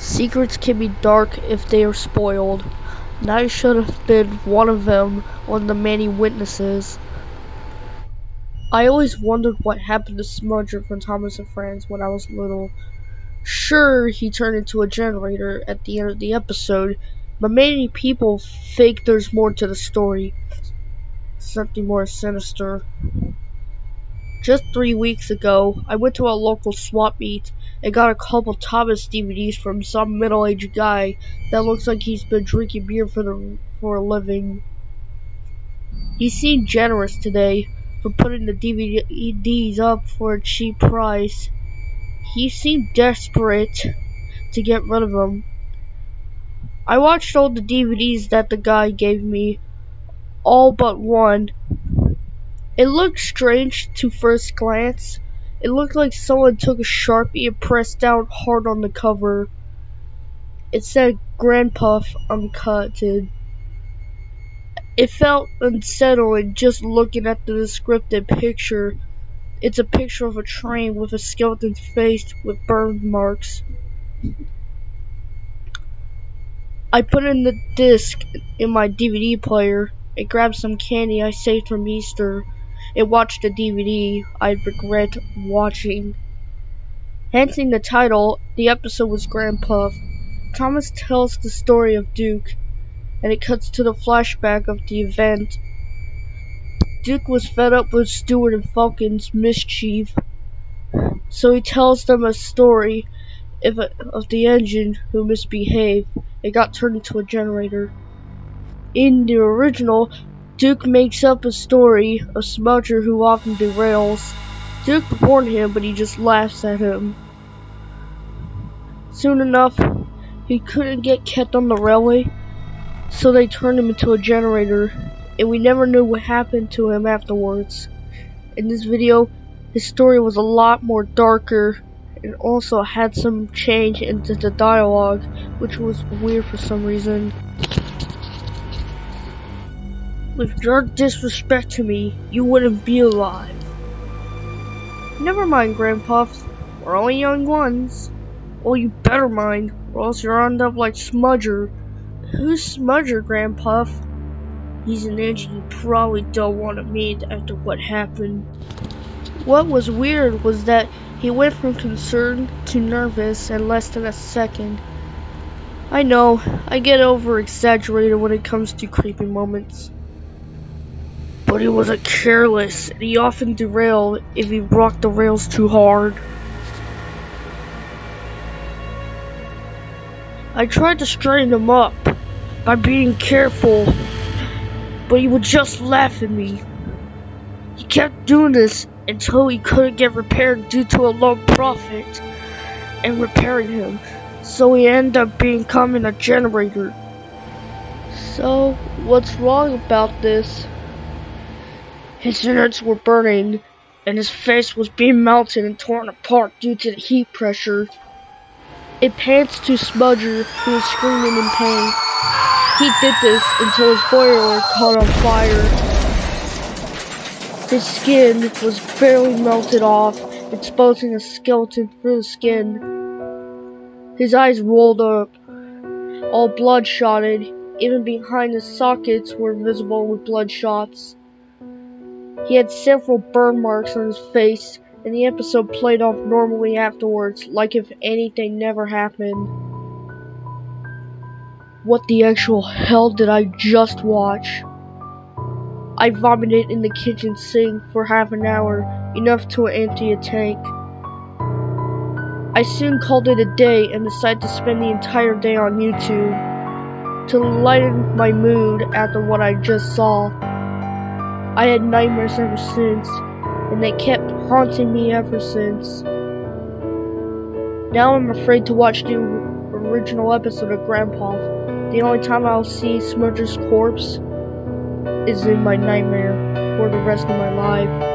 Secrets can be dark if they are spoiled, and I should have been one of them, one of the many witnesses. I always wondered what happened to Smudger from Thomas and Friends when I was little. Sure, he turned into a generator at the end of the episode, but many people think there's more to the story. Something more sinister. Just 3 weeks ago, I went to a local swap meet and got a couple Thomas DVDs from some middle-aged guy that looks like he's been drinking beer for a living. He seemed generous today for putting the DVDs up for a cheap price. He seemed desperate to get rid of them. I watched all the DVDs that the guy gave me, all but one. It looked strange to first glance. It looked like someone took a Sharpie and pressed down hard on the cover. It said Granpuff Uncutted. It felt unsettling just looking at the descriptive picture. It's a picture of a train with a skeleton's face with burn marks. I put in the disc in my DVD player and grabbed some candy I saved from Easter and watched the DVD I regret watching. Hensing the title, the episode was Granpuff. Thomas tells the story of Duke, and it cuts to the flashback of the event. Duke was fed up with Stewart and Falcon's mischief, so he tells them a story of the engine who misbehaved and got turned into a generator. In the original, Duke makes up a story of Smudger who often derails. Duke warned him, but he just laughs at him. Soon enough, he couldn't get kept on the railway, so they turned him into a generator, and we never knew what happened to him afterwards. In this video, his story was a lot more darker, and also had some change into the dialogue, which was weird for some reason. With your disrespect to me, you wouldn't be alive. Never mind, Granpuff. We're only young ones. Well, you better mind, or else you'll end up like Smudger. Who's Smudger, Granpuff? He's an engine you probably don't want to meet after what happened. What was weird was that he went from concerned to nervous in less than a second. I know, I get over-exaggerated when it comes to creepy moments. But he wasn't careless, and he often derailed if he rocked the rails too hard. I tried to straighten him up by being careful, but he would just laugh at me. He kept doing this until he couldn't get repaired due to a low profit in repairing him, so he ended up becoming a generator. So, what's wrong about this? His innards were burning, and his face was being melted and torn apart due to the heat pressure. It pans to Smudger, who was screaming in pain. He did this until his boiler caught on fire. His skin was barely melted off, exposing a skeleton through the skin. His eyes rolled up, all bloodshotted. Even behind his sockets were visible with bloodshots. He had several burn marks on his face, and the episode played off normally afterwards, like if anything never happened. What the actual hell did I just watch? I vomited in the kitchen sink for half an hour, enough to empty a tank. I soon called it a day and decided to spend the entire day on YouTube, to lighten my mood after what I just saw. I had nightmares ever since, and they kept haunting me ever since. Now I'm afraid to watch the original episode of Granpuff. The only time I'll see Smudger's corpse is in my nightmare for the rest of my life.